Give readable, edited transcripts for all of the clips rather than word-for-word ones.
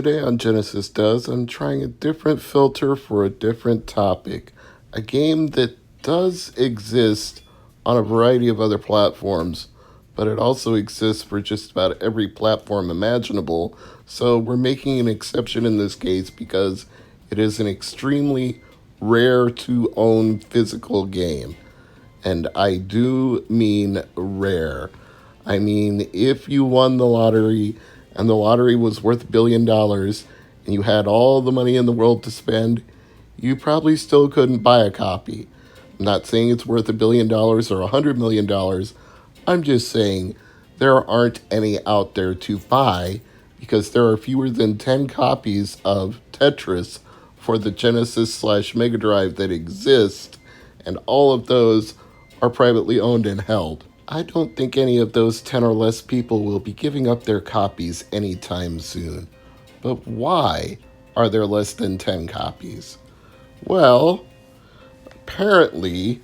Today on Genesis Does, I'm trying a different filter for a different topic. A game that does exist on a variety of other platforms, but it also exists for just about every platform imaginable. So we're making an exception in this case because it is an extremely rare to own physical game. And I do mean rare. I mean, if you won the lottery and the lottery was worth $1 billion and you had all the money in the world to spend, you probably still couldn't buy a copy. I'm not saying it's worth $1 billion or $100 million. I'm just saying there aren't any out there to buy because there are fewer than 10 copies of Tetris for the Genesis/Mega Drive that exist, and all of those are privately owned and held. I don't think any of those 10 or less people will be giving up their copies anytime soon. But why are there less than 10 copies? Well, apparently,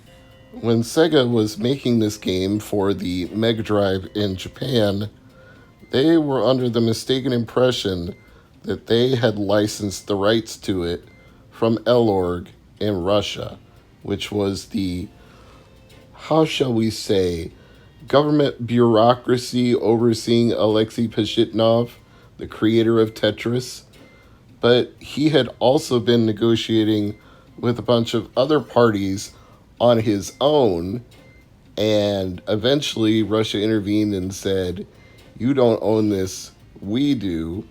when Sega was making this game for the Mega Drive in Japan, they were under the mistaken impression that they had licensed the rights to it from Elorg in Russia, which was the, how shall we say, government bureaucracy overseeing Alexei Pashitnov, the creator of Tetris. But he had also been negotiating with a bunch of other parties on his own, and eventually Russia intervened and said, "You don't own this, we do."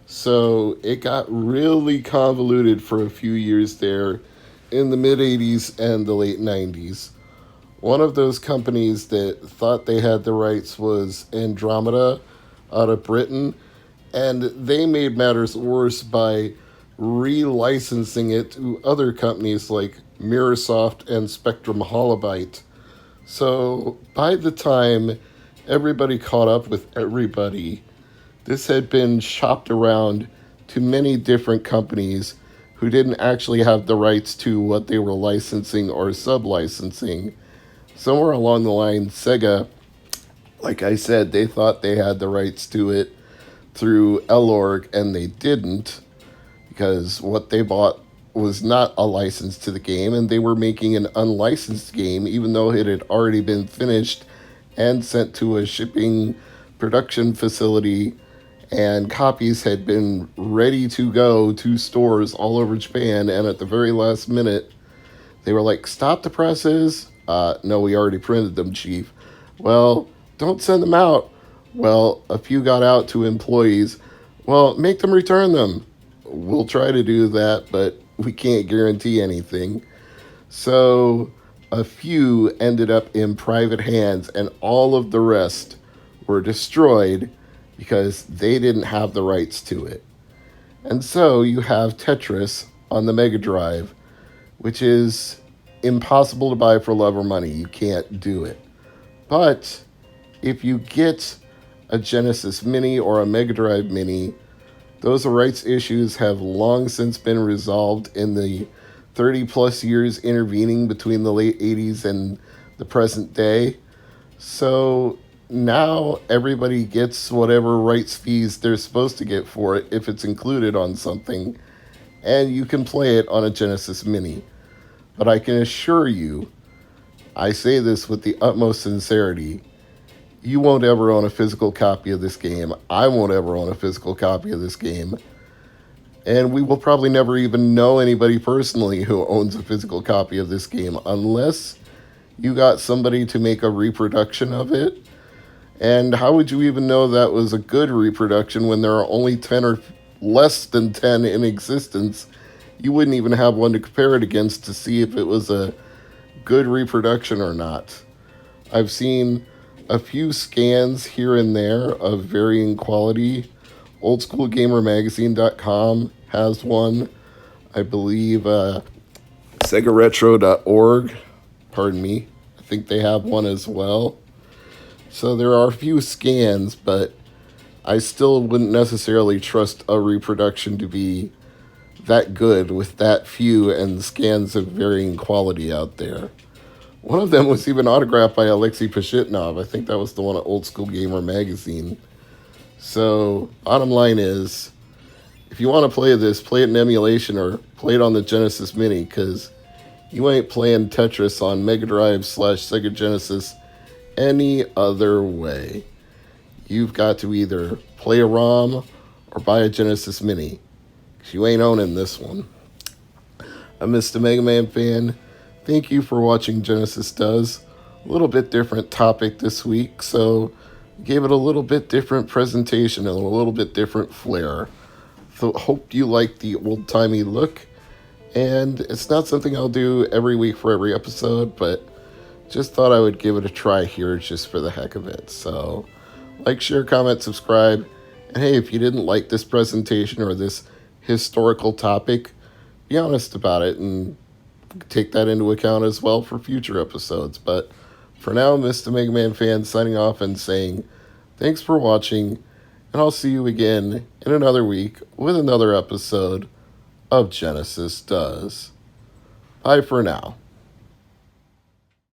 So it got really convoluted for a few years there in the mid-'80s and the late '90s. One of those companies that thought they had the rights was Andromeda out of Britain, and they made matters worse by relicensing it to other companies like Mirrorsoft and Spectrum Holobyte. So by the time everybody caught up with everybody, this had been shopped around to many different companies who didn't actually have the rights to what they were licensing or sub-licensing. Somewhere along the line, Sega, like I said, they thought they had the rights to it through Elorg, and they didn't, because what they bought was not a license to the game, and they were making an unlicensed game, even though it had already been finished and sent to a shipping production facility, and copies had been ready to go to stores all over Japan, and at the very last minute, they were like, "Stop the presses." No, we already printed them, Chief. Well, don't send them out. Well, a few got out to employees. Well, make them return them. We'll try to do that, but we can't guarantee anything. So a few ended up in private hands, and all of the rest were destroyed because they didn't have the rights to it. And so you have Tetris on the Mega Drive, which is impossible to buy for love or money. You can't do it. But if you get a Genesis Mini or a Mega Drive Mini, those rights issues have long since been resolved in the 30 plus years intervening between the late 80s and the present day. So now everybody gets whatever rights fees they're supposed to get for it if it's included on something, and you can play it on a Genesis Mini. But I can assure you, I say this with the utmost sincerity, you won't ever own a physical copy of this game. I won't ever own a physical copy of this game. And we will probably never even know anybody personally who owns a physical copy of this game unless you got somebody to make a reproduction of it. And how would you even know that was a good reproduction when there are only 10 or less than 10 in existence? You wouldn't even have one to compare it against to see if it was a good reproduction or not. I've seen a few scans here and there of varying quality. OldSchoolGamerMagazine.com has one. I believe SegaRetro.org, pardon me, I think they have one as well. So there are a few scans, but I still wouldn't necessarily trust a reproduction to be that good with that few and scans of varying quality out there. One of them was even autographed by Alexei Pashitnov. I think that was the one at Old School Gamer Magazine. So, bottom line is, if you want to play this, play it in emulation or play it on the Genesis Mini, because you ain't playing Tetris on Mega Drive / Sega Genesis any other way. You've got to either play a ROM or buy a Genesis Mini, because you ain't owning this one. I'm Mr. MegaManFan. Thank you for watching Genesis Does. A little bit different topic this week, so gave it a little bit different presentation and a little bit different flair. So hope you like the old-timey look. And it's not something I'll do every week for every episode, but just thought I would give it a try here just for the heck of it. So like, share, comment, subscribe. And hey, if you didn't like this presentation or this historical topic, be honest about it and take that into account as well for future episodes. But for now, Mr. MegaManFan signing off and saying thanks for watching, and I'll see you again in another week with another episode of Genesis Does. Bye for now.